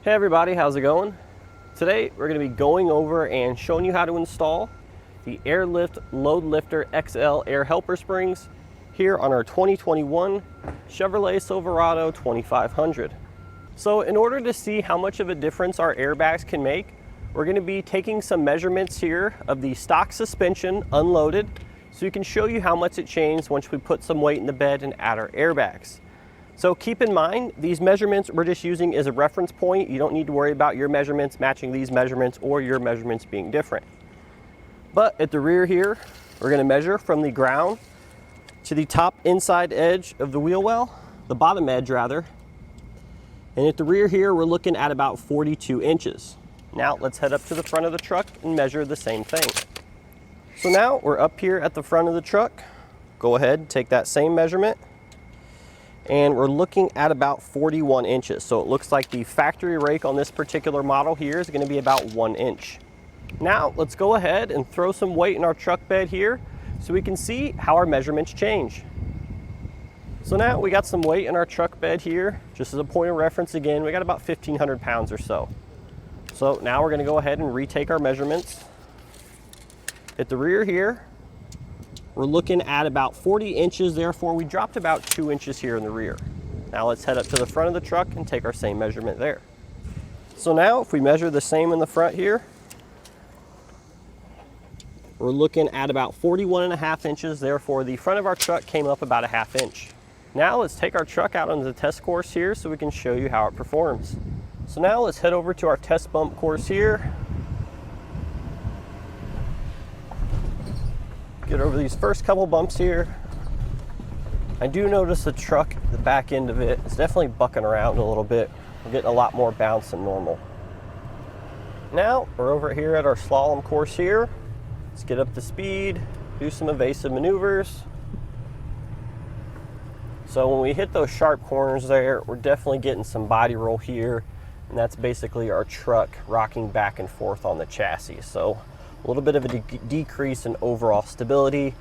Hey everybody, how's it going? Today we're going to be going over and showing you how to install the Air Lift LoadLifter XL air helper springs here on our 2021 Chevrolet Silverado 2500. So in order to see how much of a difference our airbags can make, we're going to be taking some measurements here of the stock suspension unloaded so we can show you how much it changed once we put some weight in the bed and add our airbags. So keep in mind, these measurements we're just using as a reference point. You don't need to worry about your measurements matching these measurements or your measurements being different. But at the rear here, we're going to measure from the ground to the top inside edge of the wheel well, the bottom edge rather. And at the rear here, we're looking at about 42 inches. Now let's head up to the front of the truck and measure the same thing. So now we're up here at the front of the truck. Go ahead and take that same measurement. And we're looking at about 41 inches. So it looks like the factory rake on this particular model here is going to be about 1 inch. Now let's go ahead and throw some weight in our truck bed here so we can see how our measurements change. So now we got some weight in our truck bed here. Just as a point of reference again, we got about 1,500 pounds or so. So now we're going to go ahead and retake our measurements. At the rear here, we're looking at about 40 inches, therefore we dropped about 2 inches here in the rear. Now let's head up to the front of the truck and take our same measurement there. So now if we measure the same in the front here, we're looking at about 41.5 inches, therefore the front of our truck came up about a ½ inch. Now let's take our truck out on the test course here so we can show you how it performs. So now let's head over to our test bump course here. Get over these first couple bumps here. I do notice the truck, the back end of it, is definitely bucking around a little bit. We're getting a lot more bounce than normal. Now we're over here at our slalom course here. Let's get up to speed, do some evasive maneuvers. So when we hit those sharp corners there, we're definitely getting some body roll here, and that's basically our truck rocking back and forth on the chassis. So a little bit of a decrease in overall stability,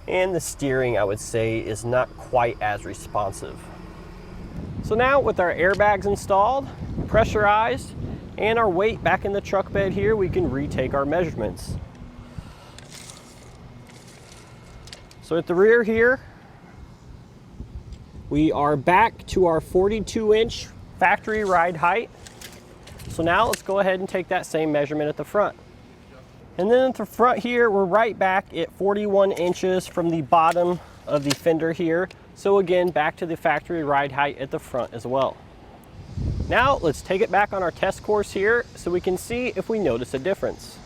and the steering, I would say, is not quite as responsive. So now with our airbags installed, pressurized, and our weight back in the truck bed here, we can retake our measurements. So at the rear here, we are back to our 42-inch factory ride height. So now let's go ahead and take that same measurement at the front. And then at the front here, we're right back at 41 inches from the bottom of the fender here. So again, back to the factory ride height at the front as well. Now let's take it back on our test course here so we can see if we notice a difference.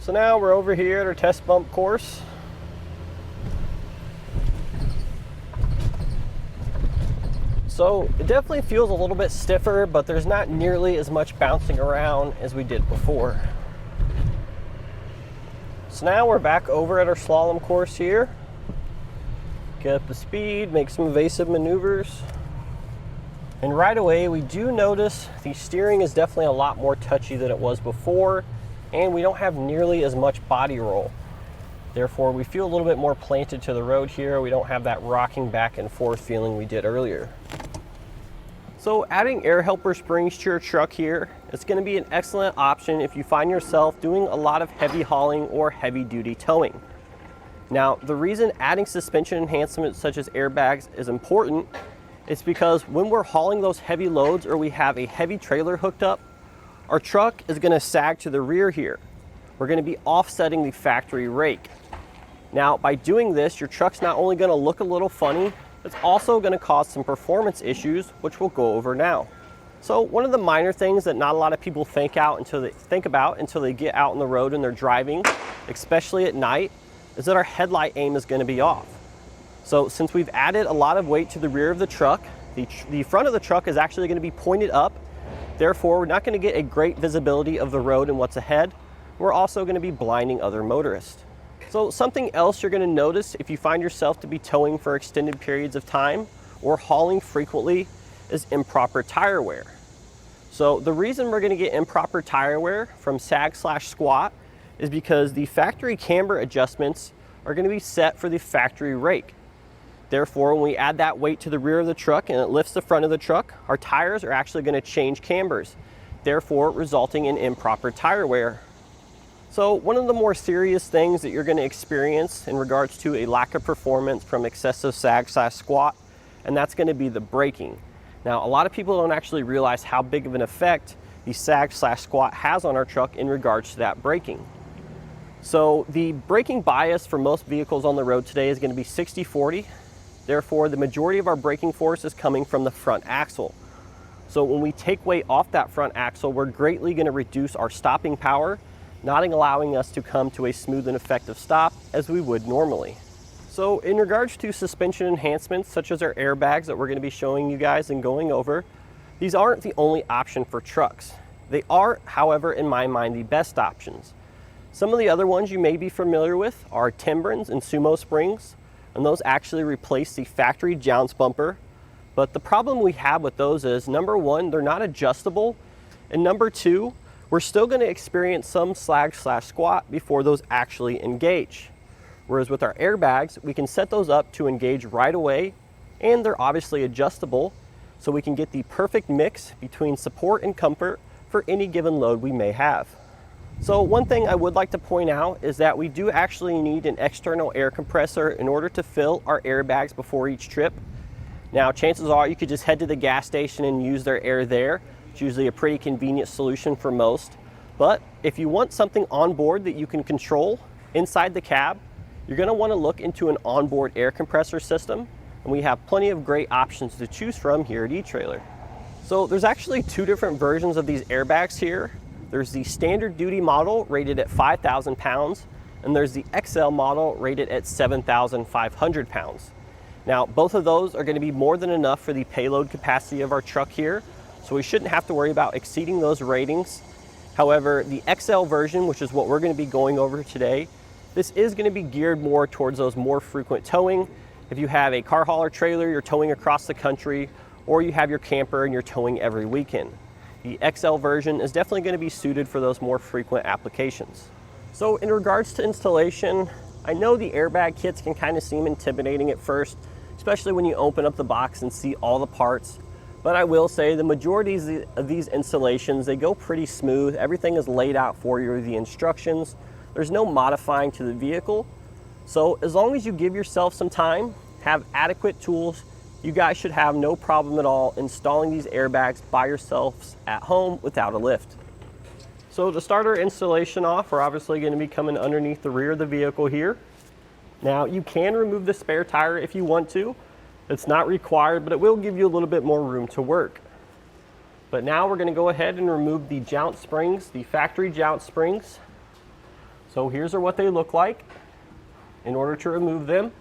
So now we're over here at our test bump course. So it definitely feels a little bit stiffer, but there's not nearly as much bouncing around as we did before. So now we're back over at our slalom course here. Get up to speed, make some evasive maneuvers. And right away, we do notice the steering is definitely a lot more touchy than it was before, and we don't have nearly as much body roll. Therefore, we feel a little bit more planted to the road here. We don't have that rocking back and forth feeling we did earlier. So adding air helper springs to your truck here, it's going to be an excellent option if you find yourself doing a lot of heavy hauling or heavy duty towing. Now, the reason adding suspension enhancements such as airbags is important is because when we're hauling those heavy loads or we have a heavy trailer hooked up, our truck is going to sag to the rear here. We're going to be offsetting the factory rake. Now, by doing this, your truck's not only going to look a little funny, it's also going to cause some performance issues, which we'll go over now. So one of the minor things that not a lot of people think about until they get out on the road and they're driving, especially at night, is that our headlight aim is going to be off. So since we've added a lot of weight to the rear of the truck, the front of the truck is actually going to be pointed up. Therefore, we're not going to get a great visibility of the road and what's ahead. We're also going to be blinding other motorists. So something else you're going to notice if you find yourself to be towing for extended periods of time or hauling frequently is improper tire wear. So the reason we're going to get improper tire wear from sag/squat is because the factory camber adjustments are going to be set for the factory rake. Therefore, when we add that weight to the rear of the truck and it lifts the front of the truck, our tires are actually going to change cambers. therefore resulting in improper tire wear. So one of the more serious things that you're going to experience in regards to a lack of performance from excessive sag/squat, and that's going to be the braking. Now, a lot of people don't actually realize how big of an effect the sag/squat has on our truck in regards to that braking. So the braking bias for most vehicles on the road today is going to be 60-40. Therefore, the majority of our braking force is coming from the front axle. So when we take weight off that front axle, we're greatly going to reduce our stopping power, not allowing us to come to a smooth and effective stop as we would normally. So in regards to suspension enhancements, such as our airbags that we're going to be showing you guys and going over, these aren't the only option for trucks. They are, however, in my mind, the best options. Some of the other ones you may be familiar with are Timbrens and Sumo springs, and those actually replace the factory Jounce bumper. But the problem we have with those is, number one, they're not adjustable, and number two, we're still going to experience some sag/squat before those actually engage. Whereas with our airbags, we can set those up to engage right away, and they're obviously adjustable, so we can get the perfect mix between support and comfort for any given load we may have. So one thing I would like to point out is that we do actually need an external air compressor in order to fill our airbags before each trip. Now, chances are you could just head to the gas station and use their air there. It's usually a pretty convenient solution for most. But if you want something on board that you can control inside the cab, you're going to want to look into an onboard air compressor system, and we have plenty of great options to choose from here at eTrailer. So there's actually two different versions of these airbags here. There's the standard duty model rated at 5,000 pounds, and there's the XL model rated at 7,500 pounds. Now, both of those are going to be more than enough for the payload capacity of our truck here, so we shouldn't have to worry about exceeding those ratings. However, the XL version, which is what we're going to be going over today, this is going to be geared more towards those more frequent towing. If you have a car hauler trailer you're towing across the country, or you have your camper and you're towing every weekend. The XL version is definitely going to be suited for those more frequent applications. So in regards to installation, I know the airbag kits can kind of seem intimidating at first, especially when you open up the box and see all the parts. But I will say the majority of these installations, they go pretty smooth. Everything is laid out for you, the instructions. There's no modifying to the vehicle. So as long as you give yourself some time, have adequate tools, you guys should have no problem at all installing these airbags by yourselves at home without a lift. So to start our installation off, we're obviously going to be coming underneath the rear of the vehicle here. Now, you can remove the spare tire if you want to. It's not required, but it will give you a little bit more room to work. But now we're going to go ahead and remove the Jounce springs, the factory Jounce springs. So here's what they look like. In order to remove them,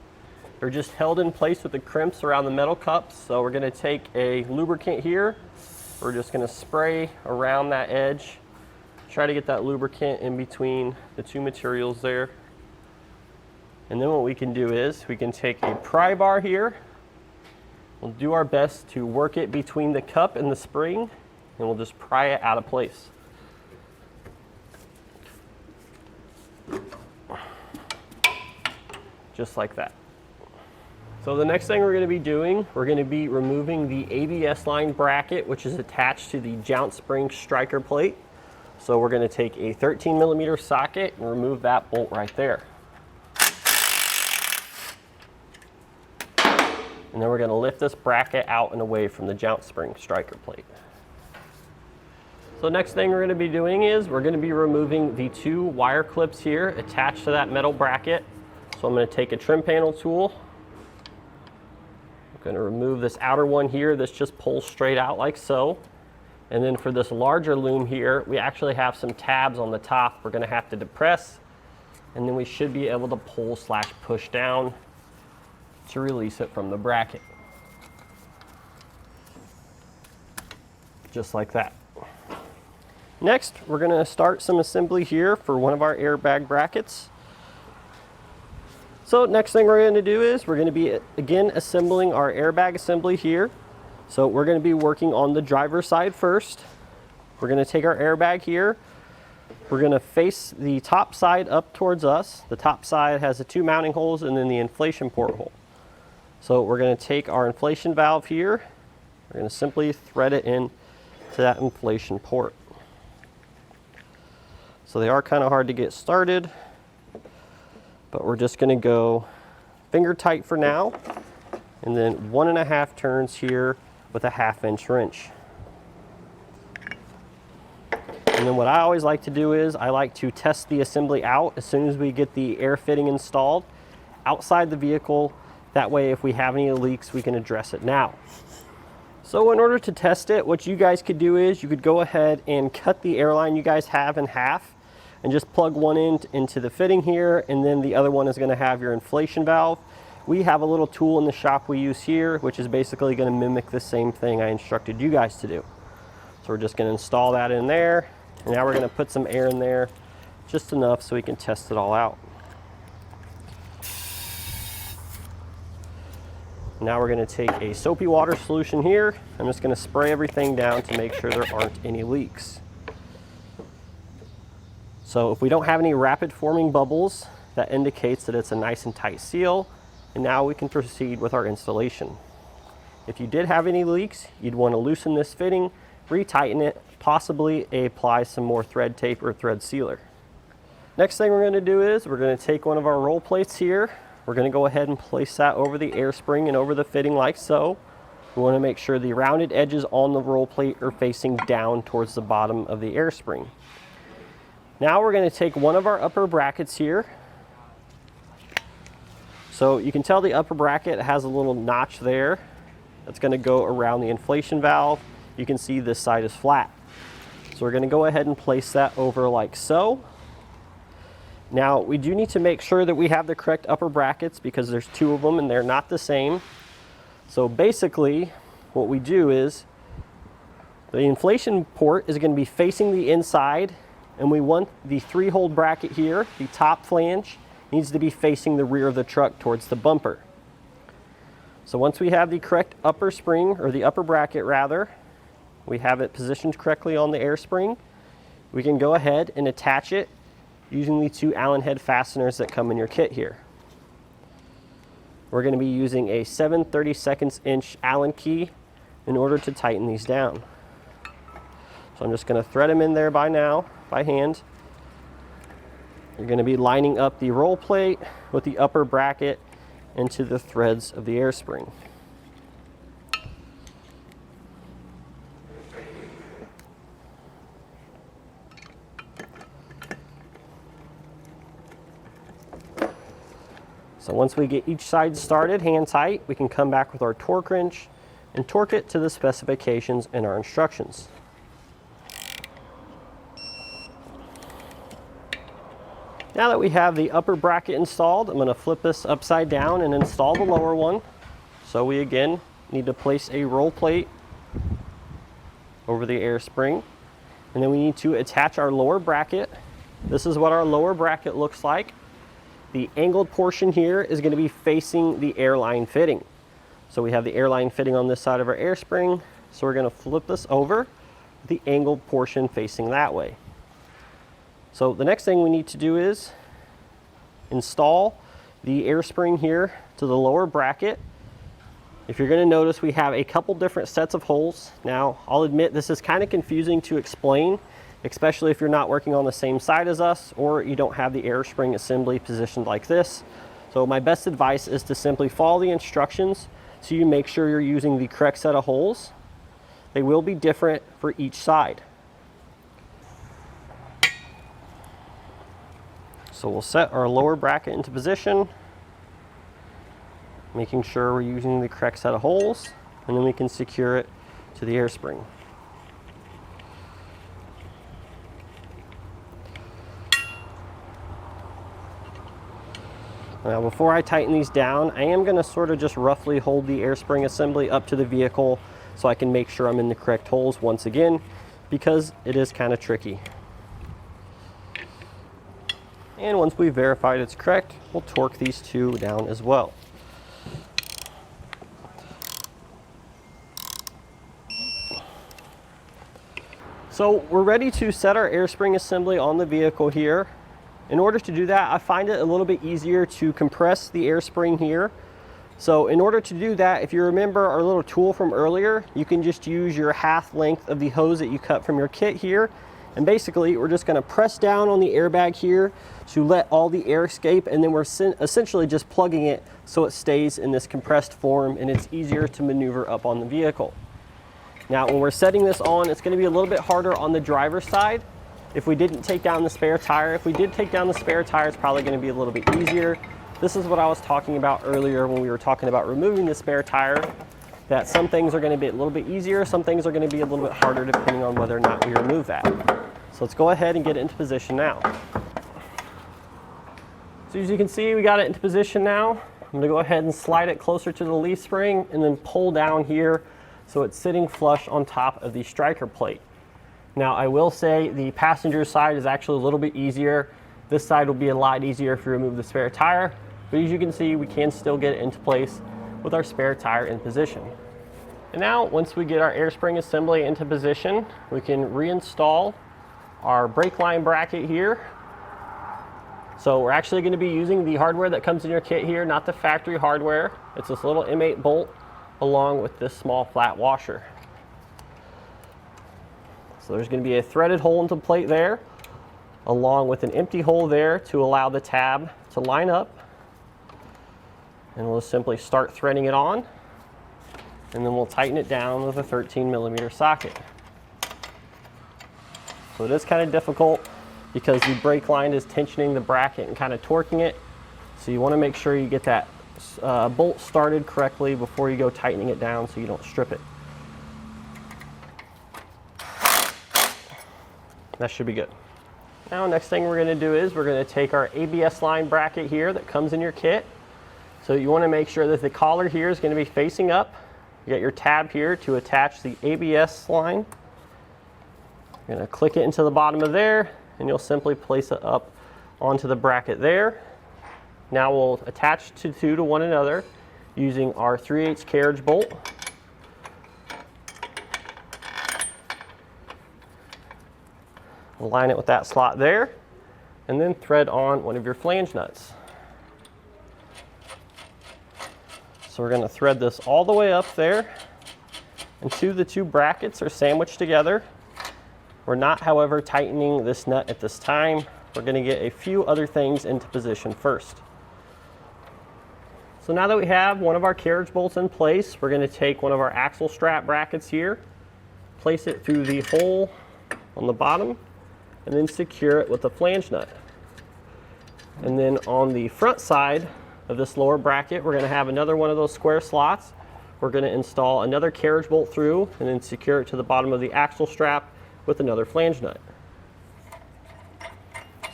they're just held in place with the crimps around the metal cups. So we're going to take a lubricant here. We're just going to spray around that edge. Try to get that lubricant in between the two materials there. And then what we can do is we can take a pry bar here. We'll do our best to work it between the cup and the spring, and we'll just pry it out of place. Just like that. So the next thing we're going to be doing, we're going to be removing the ABS line bracket, which is attached to the Jounce spring striker plate. So we're going to take a 13mm socket and remove that bolt right there. And then we're going to lift this bracket out and away from the Jounce spring striker plate. So next thing we're going to be doing is we're going to be removing the two wire clips here attached to that metal bracket. So I'm going to take a trim panel tool. I'm going to remove this outer one here. This just pulls straight out like so. And then for this larger loom here, we actually have some tabs on the top we're going to have to depress. And then we should be able to pull/push down to release it from the bracket. Just like that. Next, we're going to start some assembly here for one of our airbag brackets. So next thing we're going to do is we're going to be again assembling our airbag assembly here. So we're going to be working on the driver's side first. We're going to take our airbag here. We're going to face the top side up towards us. The top side has the two mounting holes and then the inflation port hole. So we're going to take our inflation valve here. We're going to simply thread it in to that inflation port. So they are kind of hard to get started, but we're just going to go finger tight for now, and then 1.5 turns here with a 1/2 inch wrench. And then what I always like to do is I like to test the assembly out as soon as we get the air fitting installed outside the vehicle. That way if we have any leaks, we can address it now. So in order to test it, what you guys could do is you could go ahead and cut the airline you guys have in half and just plug one end into the fitting here, and then the other one is going to have your inflation valve. We have a little tool in the shop we use here, which is basically going to mimic the same thing I instructed you guys to do. So we're just going to install that in there, and now we're going to put some air in there, just enough so we can test it all out. Now we're going to take a soapy water solution here. I'm just going to spray everything down to make sure there aren't any leaks. So if we don't have any rapid forming bubbles, that indicates that it's a nice and tight seal, and now we can proceed with our installation. If you did have any leaks, you'd want to loosen this fitting, retighten it, possibly apply some more thread tape or thread sealer. Next thing we're going to do is we're going to take one of our roll plates here. We're going to go ahead and place that over the air spring and over the fitting like so. We want to make sure the rounded edges on the roll plate are facing down towards the bottom of the air spring. Now we're going to take one of our upper brackets here. So you can tell the upper bracket has a little notch there that's going to go around the inflation valve. You can see this side is flat. So we're going to go ahead and place that over like so. Now we do need to make sure that we have the correct upper brackets because there's two of them and they're not the same. So basically what we do is the inflation port is going to be facing the inside, and we want the 3-hole bracket here, the top flange, needs to be facing the rear of the truck towards the bumper. So once we have the correct upper spring, or the upper bracket rather, we have it positioned correctly on the air spring, we can go ahead and attach it using the 2 Allen head fasteners that come in your kit here. We're going to be using a 7/32 inch Allen key in order to tighten these down. So I'm just going to thread them in there by hand. You're going to be lining up the roll plate with the upper bracket into the threads of the air spring. So once we get each side started hand tight, we can come back with our torque wrench and torque it to the specifications in our instructions. Now that we have the upper bracket installed, I'm going to flip this upside down and install the lower one. So we again need to place a roll plate over the air spring, and then we need to attach our lower bracket. This is what our lower bracket looks like. The angled portion here is going to be facing the airline fitting. So we have the airline fitting on this side of our air spring, so we're going to flip this over with the angled portion facing that way. So the next thing we need to do is install the air spring here to the lower bracket. If you're going to notice, we have a couple different sets of holes. Now, I'll admit this is kind of confusing to explain, especially if you're not working on the same side as us or you don't have the air spring assembly positioned like this. So my best advice is to simply follow the instructions so you make sure you're using the correct set of holes. They will be different for each side. So we'll set our lower bracket into position, making sure we're using the correct set of holes, and then we can secure it to the air spring. Now before I tighten these down, I am going to sort of just roughly hold the air spring assembly up to the vehicle so I can make sure I'm in the correct holes once again, because it is kind of tricky. And once we've verified it's correct, we'll torque these two down as well. So we're ready to set our air spring assembly on the vehicle here. In order to do that, I find it a little bit easier to compress the air spring here. So in order to do that, if you remember our little tool from earlier, you can just use your half length of the hose that you cut from your kit here And basically, we're just going to press down on the airbag here to let all the air escape, and then we're essentially just plugging it so it stays in this compressed form and it's easier to maneuver up on the vehicle. Now, when we're setting this on, it's going to be a little bit harder on the driver's side if we didn't take down the spare tire. If we did take down the spare tire, it's probably going to be a little bit easier. This is what I was talking about earlier when we were talking about removing the spare tire, that some things are going to be a little bit easier, some things are going to be a little bit harder depending on whether or not we remove that. So let's go ahead and get it into position now. So as you can see, we got it into position now. I'm going to go ahead and slide it closer to the leaf spring and then pull down here so it's sitting flush on top of the striker plate. Now, I will say the passenger side is actually a little bit easier. This side will be a lot easier if you remove the spare tire, but as you can see, we can still get it into place with our spare tire in position. And now, once we get our air spring assembly into position, we can reinstall our brake line bracket here. So we're actually going to be using the hardware that comes in your kit here, not the factory hardware. It's this little M8 bolt along with this small flat washer. So there's going to be a threaded hole into the plate there, along with an empty hole there to allow the tab to line up. And we'll simply start threading it on, and then we'll tighten it down with a 13mm socket. So it is kind of difficult because the brake line is tensioning the bracket and kind of torquing it. So you want to make sure you get that bolt started correctly before you go tightening it down so you don't strip it. That should be good. Now, next thing we're going to do is we're going to take our ABS line bracket here that comes in your kit. So you want to make sure that the collar here is going to be facing up. You got your tab here to attach the ABS line. You're going to click it into the bottom of there, and you'll simply place it up onto the bracket there. Now we'll attach the two to one another using our 3/8 carriage bolt. Align it with that slot there, and then thread on one of your flange nuts. So we're going to thread this all the way up there until the two brackets are sandwiched together. We're not, however, tightening this nut at this time. We're going to get a few other things into position first. So now that we have one of our carriage bolts in place, we're going to take one of our axle strap brackets here, place it through the hole on the bottom, and then secure it with a flange nut. And then on the front side of this lower bracket, we're going to have another one of those square slots. We're going to install another carriage bolt through and then secure it to the bottom of the axle strap with another flange nut.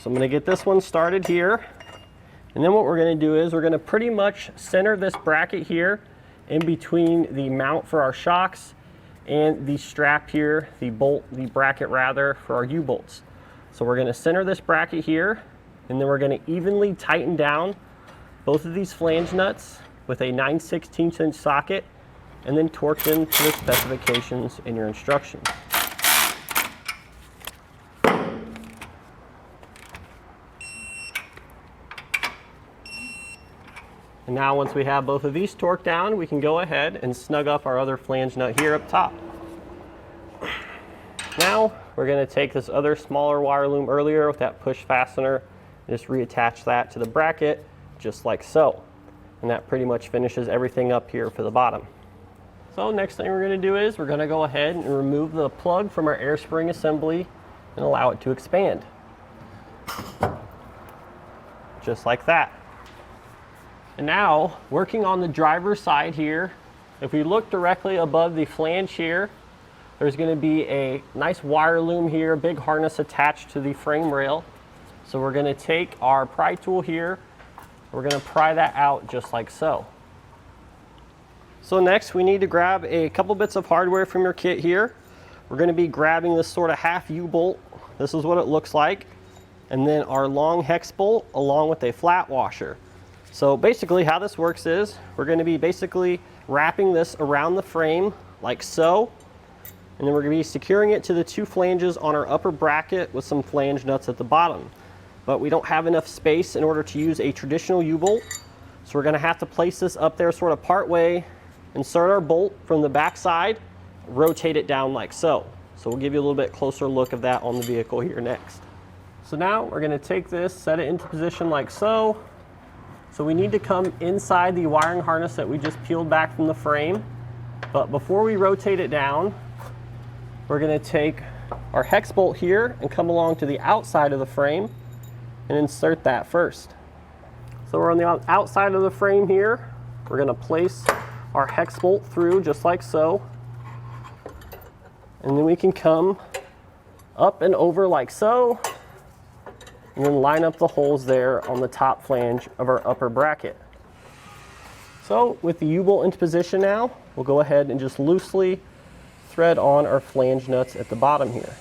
So I'm going to get this one started here. And then what we're going to do is we're going to pretty much center this bracket here in between the mount for our shocks and the strap here, the bracket rather, for our U-bolts. So we're going to center this bracket here, and then we're going to evenly tighten down both of these flange nuts with a 9/16 inch socket, and then torque them to the specifications in your instructions. And now once we have both of these torqued down, we can go ahead and snug up our other flange nut here up top. Now we're going to take this other smaller wire loom earlier with that push fastener and just reattach that to the bracket just like so. And that pretty much finishes everything up here for the bottom. So next thing we're going to do is we're going to go ahead and remove the plug from our air spring assembly and allow it to expand. Just like that. And now, working on the driver's side here, if we look directly above the flange here, there's going to be a nice wire loom here, a big harness attached to the frame rail. So we're going to take our pry tool here, we're going to pry that out just like so. So next we need to grab a couple bits of hardware from your kit here. We're going to be grabbing this sort of half U-bolt. This is what it looks like. And then our long hex bolt along with a flat washer. So basically how this works is we're going to be basically wrapping this around the frame like so, and then we're going to be securing it to the two flanges on our upper bracket with some flange nuts at the bottom. But we don't have enough space in order to use a traditional U-bolt, so we're going to have to place this up there sort of part way, insert our bolt from the back side, rotate it down like so. So we'll give you a little bit closer look of that on the vehicle here next. So now we're going to take this, set it into position like so. So we need to come inside the wiring harness that we just peeled back from the frame. But before we rotate it down, we're going to take our hex bolt here and come along to the outside of the frame and insert that first. So we're on the outside of the frame here. We're going to place our hex bolt through just like so. And then we can come up and over like so, and then line up the holes there on the top flange of our upper bracket. So with the U-bolt into position now, we'll go ahead and just loosely thread on our flange nuts at the bottom here.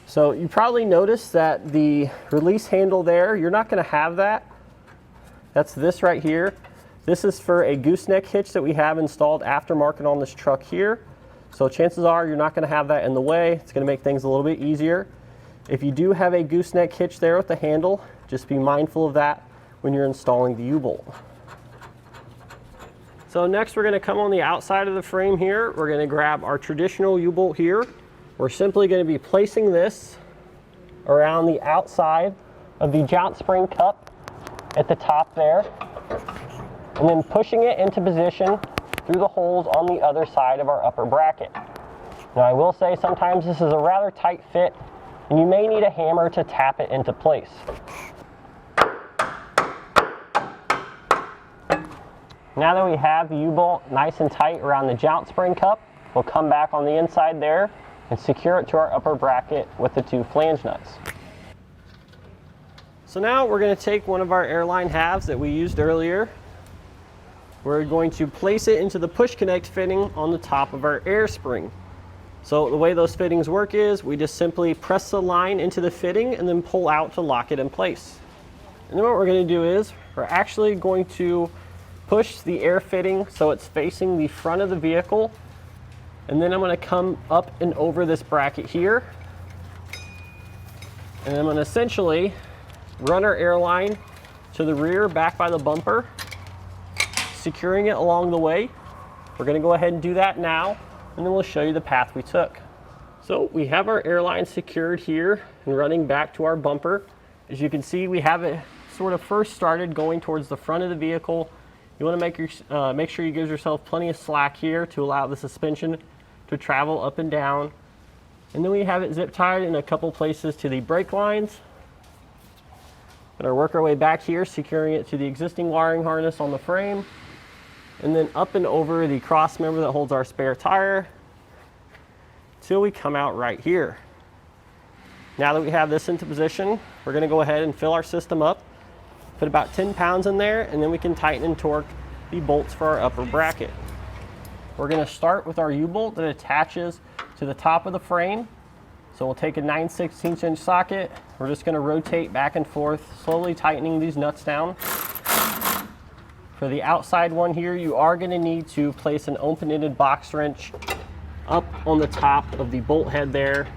So you probably noticed that the release handle there, you're not going to have that. That's this right here. This is for a gooseneck hitch that we have installed aftermarket on this truck here. So chances are you're not going to have that in the way. It's going to make things a little bit easier. If you do have a gooseneck hitch there with the handle, just be mindful of that when you're installing the U-bolt. So next we're going to come on the outside of the frame here. We're going to grab our traditional U-bolt here. We're simply going to be placing this around the outside of the Jounce spring cup at the top there, and then pushing it into position through the holes on the other side of our upper bracket. Now I will say sometimes this is a rather tight fit, and you may need a hammer to tap it into place. Now that we have the U-bolt nice and tight around the Jounce spring cup, we'll come back on the inside there and secure it to our upper bracket with the 2 flange nuts. So now we're going to take one of our airline halves that we used earlier. We're going to place it into the push connect fitting on the top of our air spring. So the way those fittings work is we just simply press the line into the fitting and then pull out to lock it in place. And then what we're going to do is we're actually going to push the air fitting so it's facing the front of the vehicle, and then I'm going to come up and over this bracket here, and I'm going to essentially run our airline to the rear back by the bumper, securing it along the way. We're going to go ahead and do that now, and then we'll show you the path we took. So we have our airline secured here and running back to our bumper. As you can see, we have it sort of first started going towards the front of the vehicle. You want to make sure you give yourself plenty of slack here to allow the suspension to travel up and down. And then we have it zip tied in a couple places to the brake lines. Gonna work our way back here, securing it to the existing wiring harness on the frame, and then up and over the cross member that holds our spare tire till we come out right here. Now that we have this into position, we're gonna go ahead and fill our system up, put about 10 pounds in there, and then we can tighten and torque the bolts for our upper bracket. We're going to start with our U-bolt that attaches to the top of the frame. So we'll take a 9/16 inch socket. We're just going to rotate back and forth, slowly tightening these nuts down. For the outside one here, you are going to need to place an open-ended box wrench up on the top of the bolt head there.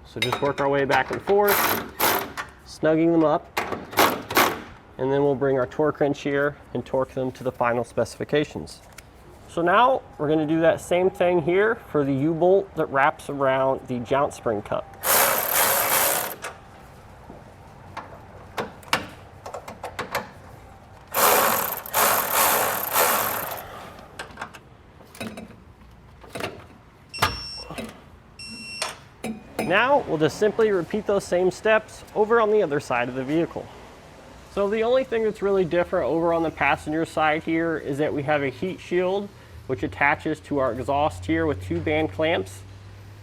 So just work our way back and forth, snugging them up, and then we'll bring our torque wrench here and torque them to the final specifications. So now we're going to do that same thing here for the U-bolt that wraps around the Jounce spring cup. Now we'll just simply repeat those same steps over on the other side of the vehicle. So the only thing that's really different over on the passenger side here is that we have a heat shield which attaches to our exhaust here with 2 band clamps.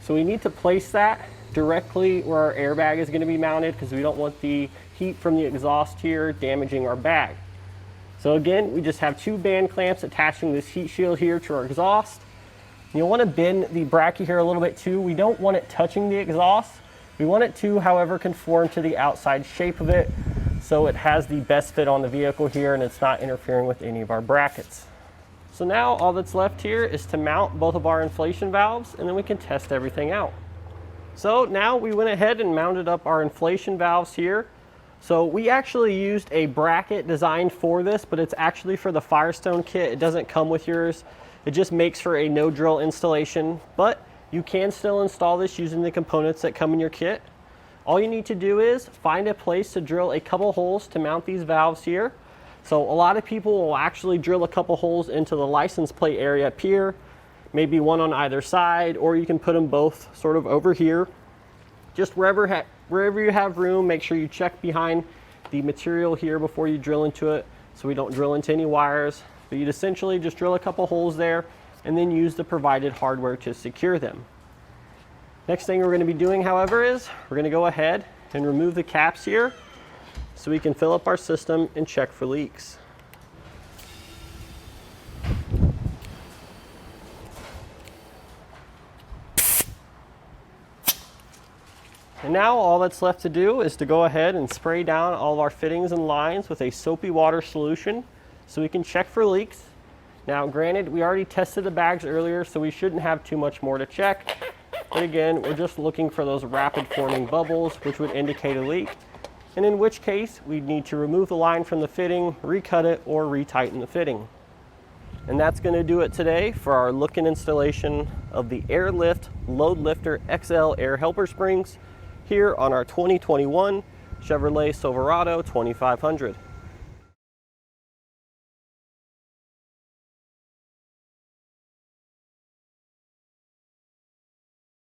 So we need to place that directly where our airbag is going to be mounted because we don't want the heat from the exhaust here damaging our bag. So again, we just have 2 band clamps attaching this heat shield here to our exhaust. You'll want to bend the bracket here a little bit too. We don't want it touching the exhaust. We want it to, however, conform to the outside shape of it so it has the best fit on the vehicle here and it's not interfering with any of our brackets. So now all that's left here is to mount both of our inflation valves, and then we can test everything out. So now we went ahead and mounted up our inflation valves here So we actually used a bracket designed for this, but it's actually for the Firestone kit. It doesn't come with yours. It just makes for a no drill installation, but you can still install this using the components that come in your kit. All you need to do is find a place to drill a couple holes to mount these valves here. So a lot of people will actually drill a couple holes into the license plate area up here, maybe one on either side, or you can put them both sort of over here. Just wherever you have room, make sure you check behind the material here before you drill into it so we don't drill into any wires. But you'd essentially just drill a couple holes there and then use the provided hardware to secure them. Next thing we're going to be doing, however, is we're going to go ahead and remove the caps here so we can fill up our system and check for leaks. And now all that's left to do is to go ahead and spray down all of our fittings and lines with a soapy water solution so we can check for leaks. Now granted, we already tested the bags earlier, so we shouldn't have too much more to check. But again, we're just looking for those rapid forming bubbles, which would indicate a leak. And in which case, we'd need to remove the line from the fitting, recut it, or retighten the fitting. And that's going to do it today for our look and installation of the Air Lift LoadLifter XL air helper springs here on our 2021 Chevrolet Silverado 2500.